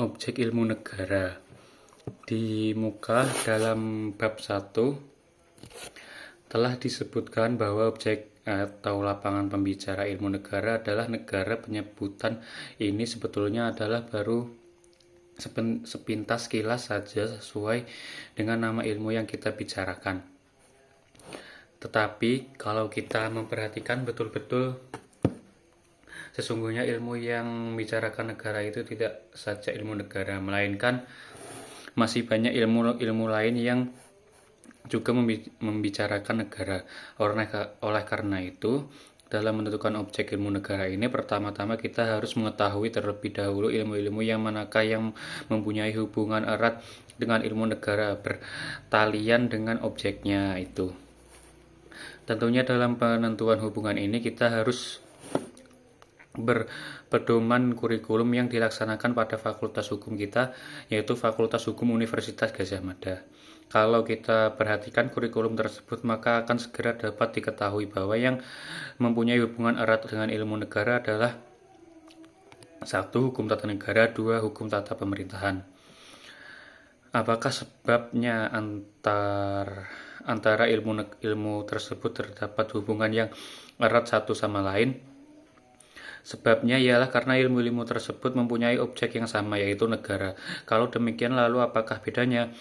objek ilmu negara. Di muka dalam bab 1 telah disebutkan bahwa objek atau lapangan pembicara ilmu negara adalah negara. Penyebutan ini sebetulnya adalah baru sepintas kilas saja sesuai dengan nama ilmu yang kita bicarakan. Tetapi kalau kita memperhatikan betul-betul, sesungguhnya ilmu yang membicarakan negara itu tidak saja ilmu negara, melainkan masih banyak ilmu lain yang juga membicarakan negara. Oleh karena itu, dalam menentukan objek ilmu negara ini, pertama-tama kita harus mengetahui terlebih dahulu ilmu-ilmu yang manakah yang mempunyai hubungan erat dengan ilmu negara, bertalian dengan objeknya itu. Tentunya dalam penentuan hubungan ini kita harus berpedoman kurikulum yang dilaksanakan pada fakultas hukum kita, yaitu Fakultas Hukum Universitas Gadjah Mada. Kalau kita perhatikan kurikulum tersebut, maka akan segera dapat diketahui bahwa yang mempunyai hubungan erat dengan ilmu negara adalah 1. Hukum tata negara, 2. Hukum tata pemerintahan. Apakah sebabnya antara ilmu tersebut terdapat hubungan yang erat satu sama lain? Sebabnya ialah karena ilmu-ilmu tersebut mempunyai objek yang sama, yaitu negara. Kalau demikian, lalu apakah bedanya?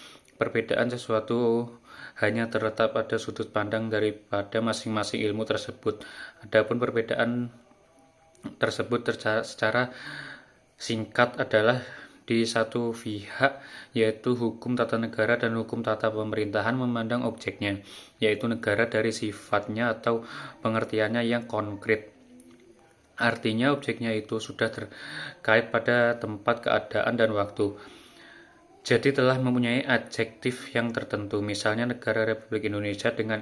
Perbedaan sesuatu hanya terletak pada sudut pandang daripada masing-masing ilmu tersebut. Adapun perbedaan tersebut secara singkat adalah di satu pihak, yaitu hukum tata negara dan hukum tata pemerintahan, memandang objeknya, yaitu negara, dari sifatnya atau pengertiannya yang konkret. Artinya objeknya itu sudah terkait pada tempat, keadaan, dan waktu. Jadi telah mempunyai adjektif yang tertentu, misalnya negara Republik Indonesia dengan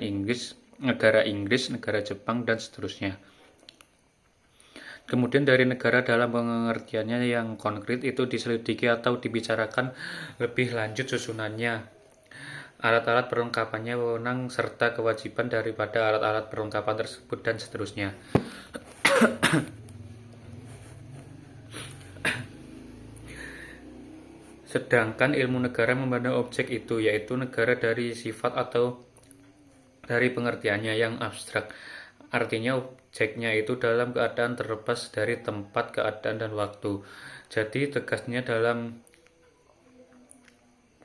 negara Inggris, negara Jepang, dan seterusnya. Kemudian dari negara dalam pengertiannya yang konkret itu diselidiki atau dibicarakan lebih lanjut susunannya, alat-alat perlengkapannya, wewenang serta kewajiban daripada alat-alat perlengkapan tersebut, dan seterusnya. Sedangkan ilmu negara memandang objek itu, yaitu negara, dari sifat atau dari pengertiannya yang abstrak. Artinya objeknya itu dalam keadaan terlepas dari tempat, keadaan, dan waktu. Jadi tegasnya dalam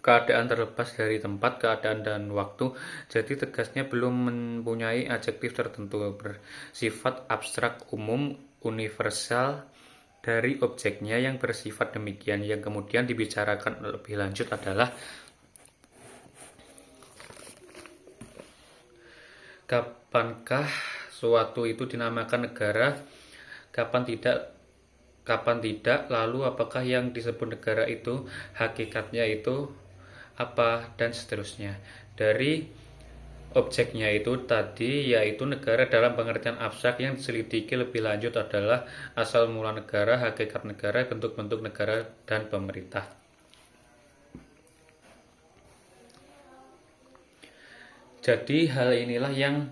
keadaan terlepas dari tempat, keadaan, dan waktu. Jadi tegasnya belum mempunyai adjektif tertentu, bersifat abstrak, umum, universal dari objeknya yang bersifat demikian. Yang kemudian dibicarakan lebih lanjut adalah kapankah suatu itu dinamakan negara, kapan tidak, lalu apakah yang disebut negara itu hakikatnya itu apa, dan seterusnya. Dari objeknya itu tadi, yaitu negara dalam pengertian abstrak, yang diselidiki lebih lanjut adalah asal mula negara, hakikat negara, bentuk-bentuk negara, dan pemerintah. Jadi hal inilah yang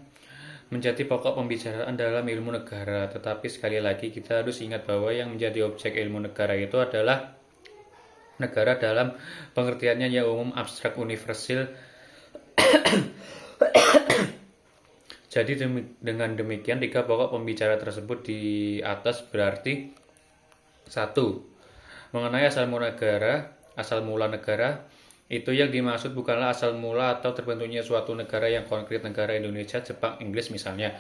menjadi pokok pembicaraan dalam ilmu negara. Tetapi sekali lagi kita harus ingat bahwa yang menjadi objek ilmu negara itu adalah negara dalam pengertiannya yang umum, abstrak, universal. Jadi dengan demikian, 3 pokok pembicara tersebut di atas berarti: 1. Mengenai asal mula negara, itu yang dimaksud bukanlah asal mula atau terbentuknya suatu negara yang konkret, negara Indonesia, Jepang, Inggris misalnya.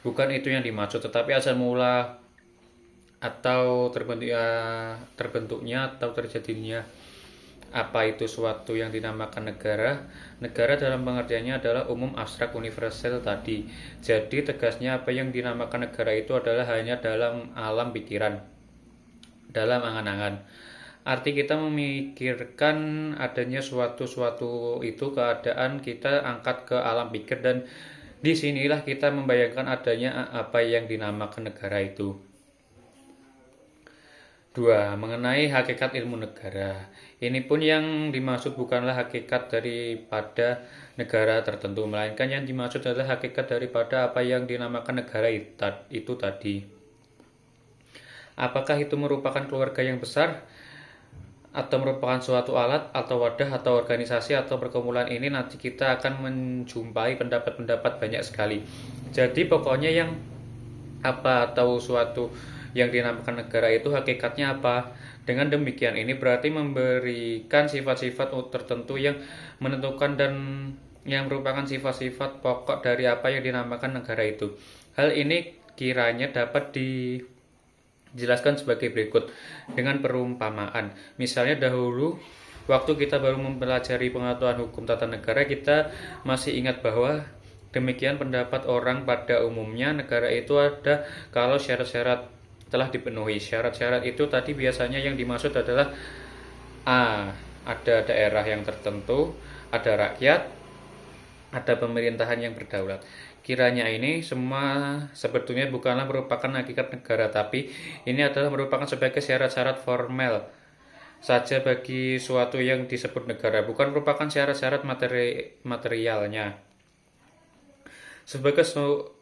Bukan itu yang dimaksud, tetapi asal mula atau terbentuknya atau terjadinya apa itu suatu yang dinamakan negara. Negara dalam pengertiannya adalah umum, abstrak, universal tadi. Jadi tegasnya apa yang dinamakan negara itu adalah hanya dalam alam pikiran, dalam angan-angan. Arti kita memikirkan adanya suatu itu, keadaan kita angkat ke alam pikir, dan disinilah kita membayangkan adanya apa yang dinamakan negara itu. 2. Mengenai hakikat ilmu negara. Ini pun yang dimaksud bukanlah hakikat daripada negara tertentu, melainkan yang dimaksud adalah hakikat daripada apa yang dinamakan negara itu tadi. Apakah itu merupakan keluarga yang besar, atau merupakan suatu alat atau wadah atau organisasi atau perkumpulan ini nanti kita akan menjumpai pendapat-pendapat banyak sekali. Jadi pokoknya yang apa atau suatu yang dinamakan negara itu hakikatnya apa. Dengan demikian ini berarti memberikan sifat-sifat tertentu yang menentukan dan yang merupakan sifat-sifat pokok dari apa yang dinamakan negara itu. Hal ini kiranya dapat dijelaskan sebagai berikut dengan perumpamaan. Misalnya dahulu waktu kita baru mempelajari pengetahuan hukum tata negara, kita masih ingat bahwa demikian pendapat orang pada umumnya negara itu ada kalau syarat-syarat telah dipenuhi. Syarat-syarat itu tadi biasanya yang dimaksud adalah A. Ada daerah yang tertentu, ada rakyat, ada pemerintahan yang berdaulat. Kiranya ini semua sebetulnya bukanlah merupakan hakikat negara, tapi ini adalah merupakan sebagai syarat-syarat formal saja bagi suatu yang disebut negara, bukan merupakan syarat-syarat materialnya. Sebagai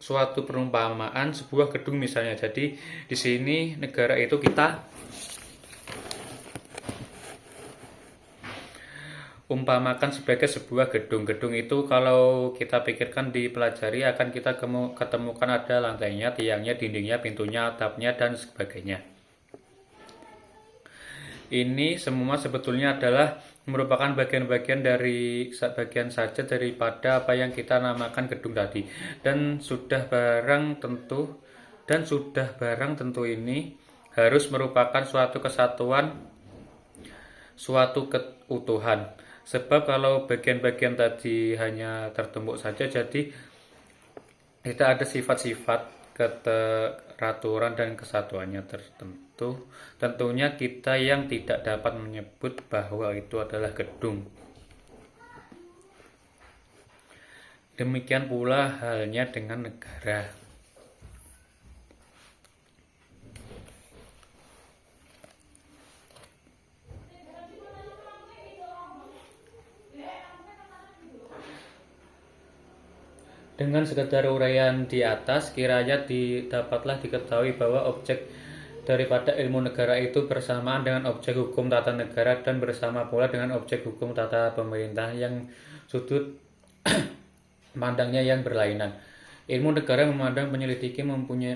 suatu perumpamaan sebuah gedung misalnya. Jadi di sini negara itu kita umpamakan sebagai sebuah gedung. Gedung itu kalau kita pikirkan dipelajari akan kita ketemukan ada lantainya, tiangnya, dindingnya, pintunya, atapnya, dan sebagainya. Ini semua sebetulnya adalah merupakan bagian-bagian dari bagian saja daripada apa yang kita namakan gedung tadi. Dan sudah barang tentu ini harus merupakan suatu kesatuan, suatu keutuhan. Sebab kalau bagian-bagian tadi hanya tertumbuk saja, jadi kita ada sifat-sifat keteraturan dan kesatuannya tertentu. Tentunya kita yang tidak dapat menyebut bahwa itu adalah gedung. Demikian pula halnya dengan negara. Dengan sekedar uraian di atas, kiranya dapatlah diketahui bahwa objek daripada ilmu negara itu bersamaan dengan objek hukum tata negara dan bersama pula dengan objek hukum tata pemerintah yang sudut pandangnya yang berlainan. Ilmu negara memandang, menyelidiki,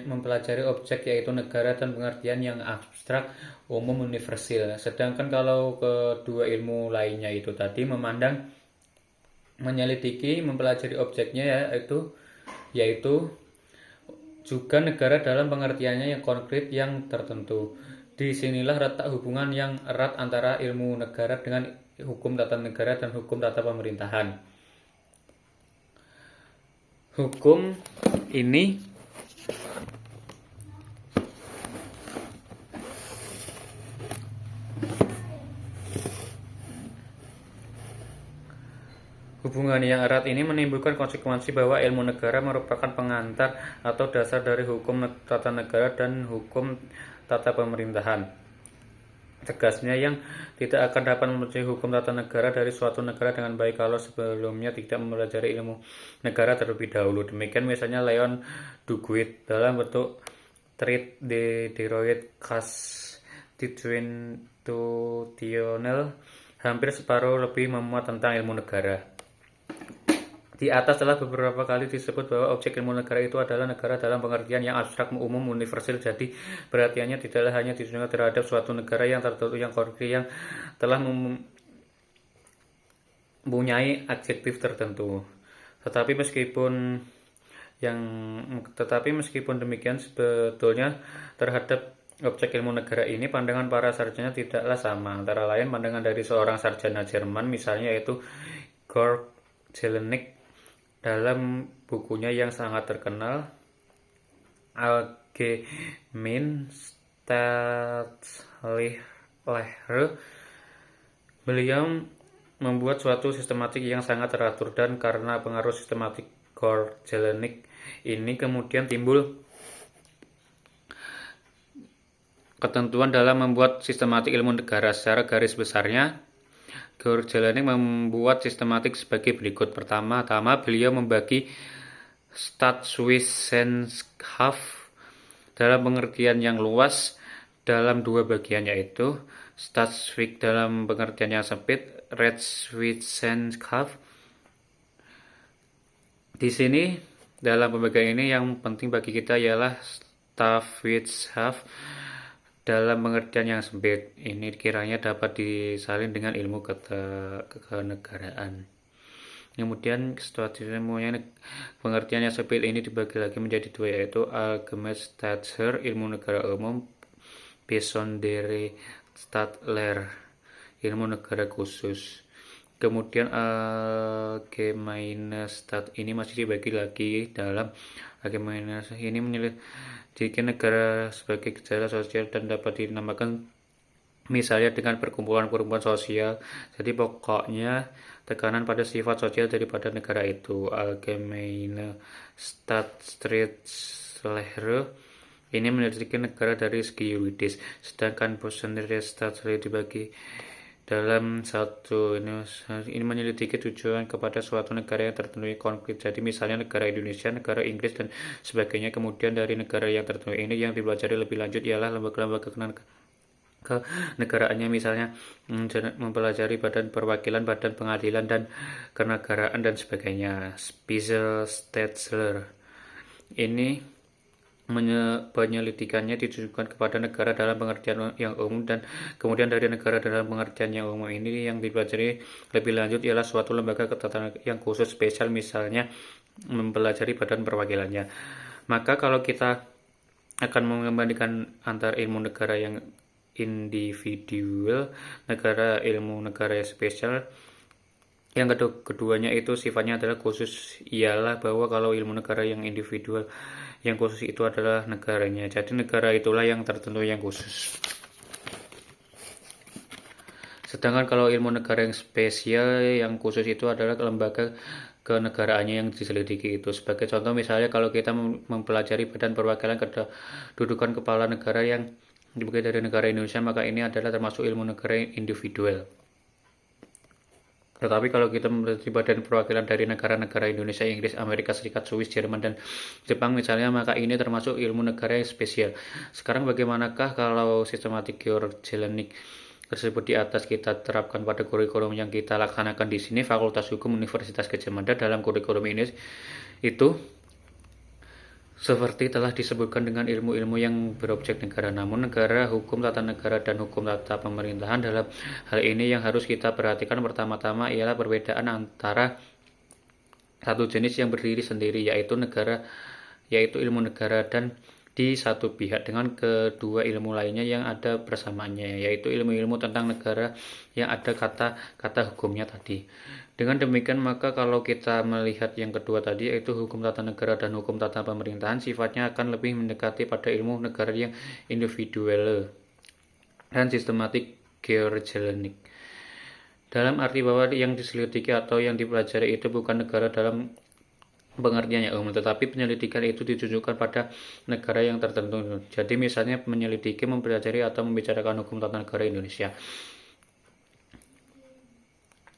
mempelajari objek yaitu negara dan pengertian yang abstrak, umum, universal. Sedangkan kalau kedua ilmu lainnya itu tadi memandang, menyelidiki, mempelajari objeknya yaitu juga negara dalam pengertiannya yang konkret yang tertentu. Disinilah letak hubungan yang erat antara ilmu negara dengan hukum tata negara dan hukum tata pemerintahan. Hukum ini hubungan yang erat ini menimbulkan konsekuensi bahwa ilmu negara merupakan pengantar atau dasar dari hukum tata negara dan hukum tata pemerintahan. Tegasnya yang tidak akan dapat mempelajari hukum tata negara dari suatu negara dengan baik kalau sebelumnya tidak mempelajari ilmu negara terlebih dahulu. Demikian misalnya Leon Duguid dalam bentuk Treat de droit constitutionnel hampir separuh lebih memuat tentang ilmu negara. Di atas telah beberapa kali disebut bahwa objek ilmu negara itu adalah negara dalam pengertian yang abstrak, umum, universal. Jadi perhatiannya tidaklah hanya ditujukan terhadap suatu negara yang tertentu yang konkret yang telah mempunyai adjektif tertentu. Tetapi meskipun demikian sebetulnya terhadap objek ilmu negara ini pandangan para sarjana tidaklah sama. Antara lain pandangan dari seorang sarjana Jerman misalnya yaitu Georg Jelinek dalam bukunya yang sangat terkenal Allgemeine Staatslehre, beliau membuat suatu sistematik yang sangat teratur, dan karena pengaruh sistematik Georg Jelinek ini kemudian timbul ketentuan dalam membuat sistematik ilmu negara. Secara garis besarnya Georg Jelinek membuat sistematik sebagai berikut. Pertama-tama beliau membagi Staatswissenschaft dalam pengertian yang luas dalam dua bagian, yaitu Staatsweg dalam pengertian yang sempit, Rechtswissenschaft. Di sini dalam pembagian ini yang penting bagi kita ialah Staatswissenschaft dalam pengertian yang sempit. Ini kiranya dapat disalin dengan ilmu kenegaraan. Kemudian semuanya pengertian yang sempit ini dibagi lagi menjadi dua, yaitu Allgemeine Staatsrecht, ilmu negara umum, Besondere Staatslehre, ilmu negara khusus. Kemudian Allgemeine Staat ini masih dibagi lagi dalam Allgemeine ini menyelidiki negara sebagai gejala sosial dan dapat dinamakan misalnya dengan perkumpulan-perkumpulan sosial. Jadi pokoknya tekanan pada sifat sosial daripada negara itu. Allgemeine Staatsrechtslehre ini meneliti negara dari segi yuridis, sedangkan Besondere Staatslehre dibagi dalam satu ini menyelidiki tujuan kepada suatu negara yang tertentu konflik. Jadi misalnya negara Indonesia, negara Inggris dan sebagainya. Kemudian dari negara yang tertentu ini yang dipelajari lebih lanjut ialah lembaga-lembaga ke negaraannya, misalnya mempelajari badan perwakilan, badan pengadilan dan kenegaraan dan sebagainya. Spitzenstaatslehre ini penyelidikannya ditujukan kepada negara dalam pengertian yang umum, dan kemudian dari negara dalam pengertian yang umum ini yang dipelajari lebih lanjut ialah suatu lembaga ketatanegaraan yang khusus spesial, misalnya mempelajari badan perwakilannya. Maka kalau kita akan membandingkan antar ilmu negara yang individual, negara ilmu negara yang spesial, yang keduanya itu sifatnya adalah khusus, ialah bahwa kalau ilmu negara yang individual, yang khusus itu adalah negaranya. Jadi negara itulah yang tertentu yang khusus. Sedangkan kalau ilmu negara yang spesial, yang khusus itu adalah lembaga kenegaraannya yang diselidiki itu. Sebagai contoh misalnya kalau kita mempelajari badan perwakilan kedudukan kepala negara yang dibagi dari negara Indonesia, maka ini adalah termasuk ilmu negara individual. Tetapi kalau kita mempelajari badan perwakilan dari negara-negara Indonesia, Inggris, Amerika Serikat, Swiss, Jerman, dan Jepang misalnya, maka ini termasuk ilmu negara yang spesial. Sekarang bagaimanakah kalau sistematik Georgianik tersebut di atas kita terapkan pada kurikulum yang kita laksanakan di sini, Fakultas Hukum Universitas Gadjah Mada? Dalam kurikulum ini itu seperti telah disebutkan dengan ilmu-ilmu yang berobjek negara, namun negara, hukum tata negara, dan hukum tata pemerintahan. Dalam hal ini yang harus kita perhatikan pertama-tama ialah perbedaan antara satu jenis yang berdiri sendiri, yaitu ilmu negara, dan di satu pihak dengan kedua ilmu lainnya yang ada bersamaannya, yaitu ilmu-ilmu tentang negara yang ada kata-kata hukumnya tadi. Dengan demikian, maka kalau kita melihat yang kedua tadi, yaitu hukum tata negara dan hukum tata pemerintahan, sifatnya akan lebih mendekati pada ilmu negara yang individual dan sistematik Georgianik. Dalam arti bahwa yang diselidiki atau yang dipelajari itu bukan negara dalam pengertian yang umum, tetapi penyelidikan itu ditujukan pada negara yang tertentu. Jadi misalnya menyelidiki, mempelajari, atau membicarakan hukum tata negara Indonesia.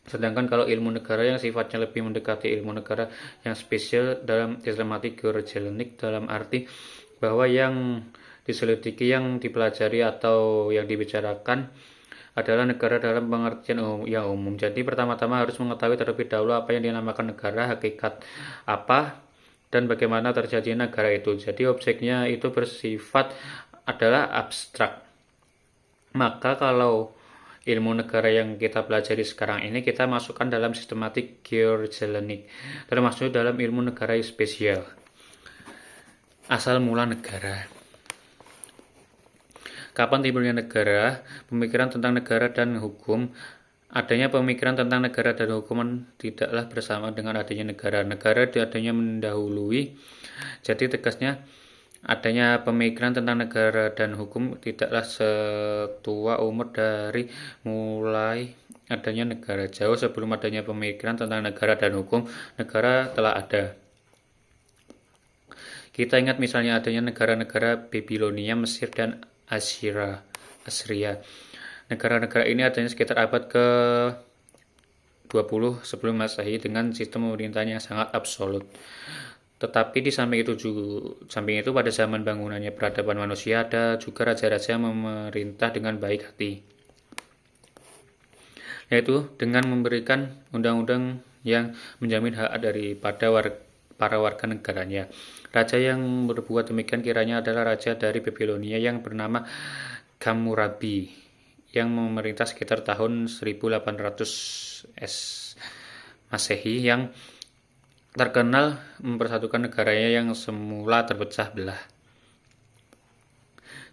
Sedangkan kalau ilmu negara yang sifatnya lebih mendekati ilmu negara yang spesial dalam sistematik Georgianik, dalam arti bahwa yang diselidiki, yang dipelajari, atau yang dibicarakan adalah negara dalam pengertian yang umum. Jadi pertama-tama harus mengetahui terlebih dahulu apa yang dinamakan negara, hakikat apa, dan bagaimana terjadi negara itu. Jadi objeknya itu bersifat adalah abstrak. Maka kalau ilmu negara yang kita pelajari sekarang ini kita masukkan dalam sistematik Georgianik, termasuk dalam ilmu negara yang spesial. Asal mula negara. Kapan timbulnya negara? Pemikiran tentang negara dan hukum. Adanya pemikiran tentang negara dan hukum tidaklah bersama dengan adanya negara. Negara adanya mendahului. Jadi tegasnya adanya pemikiran tentang negara dan hukum tidaklah setua umur dari mulai adanya negara. Jauh sebelum adanya pemikiran tentang negara dan hukum, negara telah ada. Kita ingat misalnya adanya negara-negara Babilonia, Mesir, dan Assyria. Negara-negara ini adanya sekitar abad ke-20 sebelum Masehi dengan sistem pemerintahan yang sangat absolut. Tetapi di samping itu pada zaman bangunannya peradaban manusia ada juga raja-raja yang memerintah dengan baik hati, yaitu dengan memberikan undang-undang yang menjamin hak daripada para warga negaranya. Raja yang berbuat demikian kiranya adalah raja dari Babilonia yang bernama Hammurabi yang memerintah sekitar tahun 1800 Masehi, yang terkenal mempersatukan negaranya yang semula terpecah belah.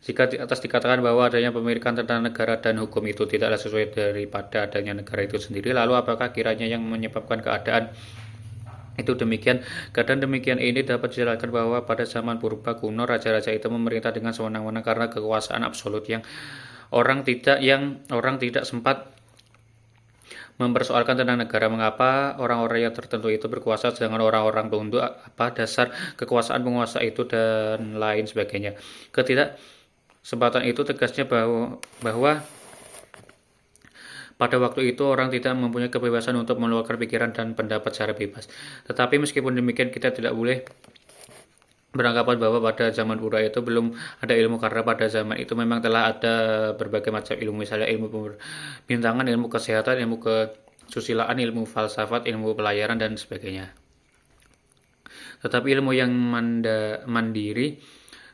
Jika di atas dikatakan bahwa adanya pemilikan tentang negara dan hukum itu tidaklah sesuai daripada adanya negara itu sendiri, lalu apakah kiranya yang menyebabkan keadaan itu demikian? Keadaan demikian ini dapat dijelaskan bahwa pada zaman purba kuno raja-raja itu memerintah dengan sewenang-wenang karena kekuasaan absolut yang orang tidak sempat mempersoalkan tentang negara. Mengapa orang-orang yang tertentu itu berkuasa sedangkan orang-orang tunduk? Apa dasar kekuasaan penguasa itu dan lain sebagainya. Ketidaksempatan itu tegasnya bahwa pada waktu itu orang tidak mempunyai kebebasan untuk mengeluarkan pikiran dan pendapat secara bebas. Tetapi meskipun demikian kita tidak boleh beranggapan bahwa pada zaman purba itu belum ada ilmu, karena pada zaman itu memang telah ada berbagai macam ilmu, misalnya ilmu perbintangan, ilmu kesehatan, ilmu kesusilaan, ilmu falsafat, ilmu pelayaran dan sebagainya. Tetapi ilmu yang mandiri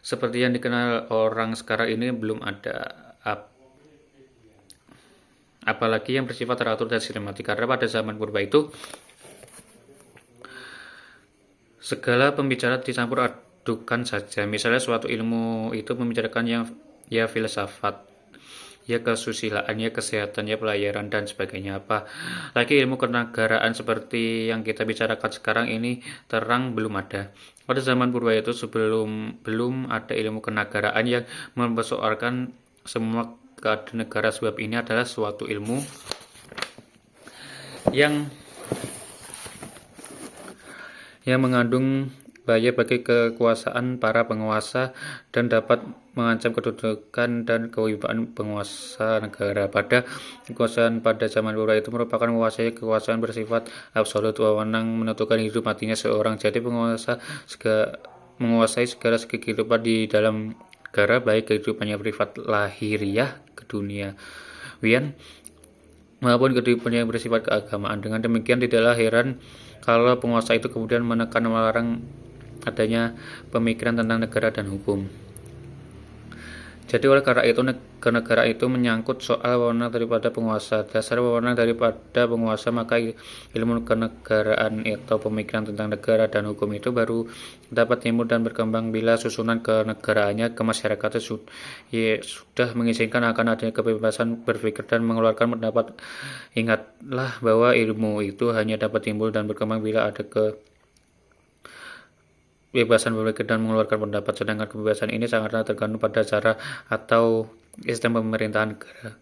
seperti yang dikenal orang sekarang ini belum ada, apalagi yang bersifat teratur dan sistematik, karena pada zaman purba itu segala pembicaraan dicampur adukan saja. Misalnya suatu ilmu itu membicarakan yang ya filsafat, ya kesusilaan, ya kesehatan, ya pelayaran dan sebagainya. Apa lagi ilmu kenegaraan seperti yang kita bicarakan sekarang ini terang belum ada. Pada zaman purba itu belum ada ilmu kenegaraan yang mempersoalkan semua keadaan negara, sebab ini adalah suatu ilmu yang mengandung bahaya bagi kekuasaan para penguasa dan dapat mengancam kedudukan dan kewibawaan penguasa negara. Pada kekuasaan pada zaman purba itu merupakan kekuasaan bersifat absolut, wewenang menentukan hidup matinya seorang. Jadi penguasa menguasai segala segi kehidupan di dalam negara, baik kehidupannya privat lahiriah keduniawian maupun kehidupannya yang bersifat keagamaan. Dengan demikian tidaklah heran kalau penguasa itu kemudian menekan melarang adanya pemikiran tentang negara dan hukum. Jadi oleh karena itu negara itu menyangkut soal wewenang daripada penguasa. Dasar wewenang daripada penguasa, maka ilmu kenegaraan atau pemikiran tentang negara dan hukum itu baru dapat timbul dan berkembang bila susunan kenegaraannya ke masyarakat sudah mengizinkan akan adanya kebebasan berpikir dan mengeluarkan pendapat. Ingatlah bahwa ilmu itu hanya dapat timbul dan berkembang bila ada kebebasan berpikir dan mengeluarkan pendapat, sedangkan kebebasan ini sangatlah tergantung pada cara atau sistem pemerintahan negara.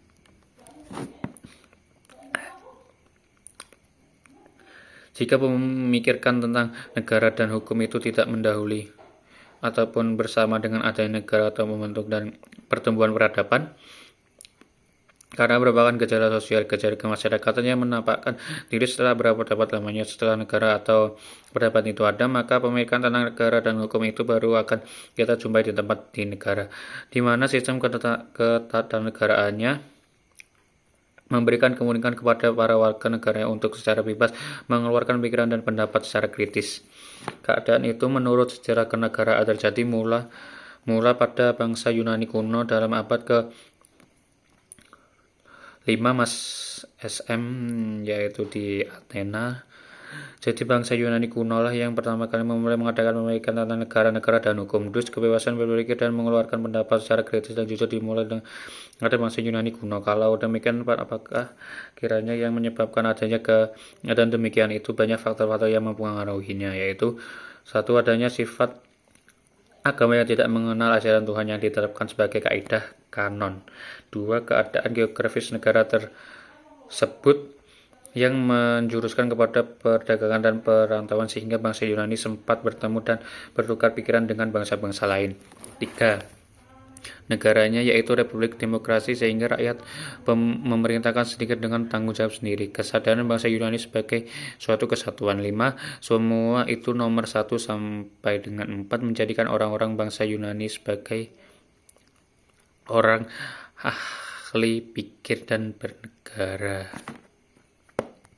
Jika memikirkan tentang negara dan hukum itu tidak mendahului ataupun bersama dengan adanya negara atau membentuk dan pertumbuhan peradaban, karena merupakan gejala sosial, gejala kemasyarakatan yang menampakkan diri setelah berapa dapat lamanya setelah negara atau peradaban itu ada, maka pemikiran tentang negara dan hukum itu baru akan kita jumpai di tempat di negara, di mana sistem ketatanegaraannya memberikan kemungkinan kepada para warga negara untuk secara bebas mengeluarkan pikiran dan pendapat secara kritis. Keadaan itu menurut sejarah kenegaraan terjadi mula pada bangsa Yunani kuno dalam abad ke 5 Mas SM, yaitu di Athena. Jadi bangsa Yunani kuno lah yang pertama kali memulai mengadakan pemikiran tentang negara dan hukum. Dus kebebasan berpikir dan mengeluarkan pendapat secara kritis dan jujur dimulai dengan ada bangsa Yunani kuno. Kalau demikian, apakah kiranya yang menyebabkan adanya keadaan demikian itu? Banyak faktor-faktor yang mempengaruhinya, yaitu satu, adanya sifat agama yang tidak mengenal ajaran Tuhan yang ditetapkan sebagai kaidah kanon. Dua, keadaan geografis negara tersebut yang menjuruskan kepada perdagangan dan perantauan sehingga bangsa Yunani sempat bertemu dan bertukar pikiran dengan bangsa-bangsa lain. 3. negaranya, yaitu Republik Demokrasi, sehingga rakyat memerintahkan sedikit dengan tanggung jawab sendiri. Kesadaran bangsa Yunani sebagai suatu kesatuan. 5. Semua itu nomor 1 sampai dengan 4 menjadikan orang-orang bangsa Yunani sebagai orang ahli pikir dan bernegara.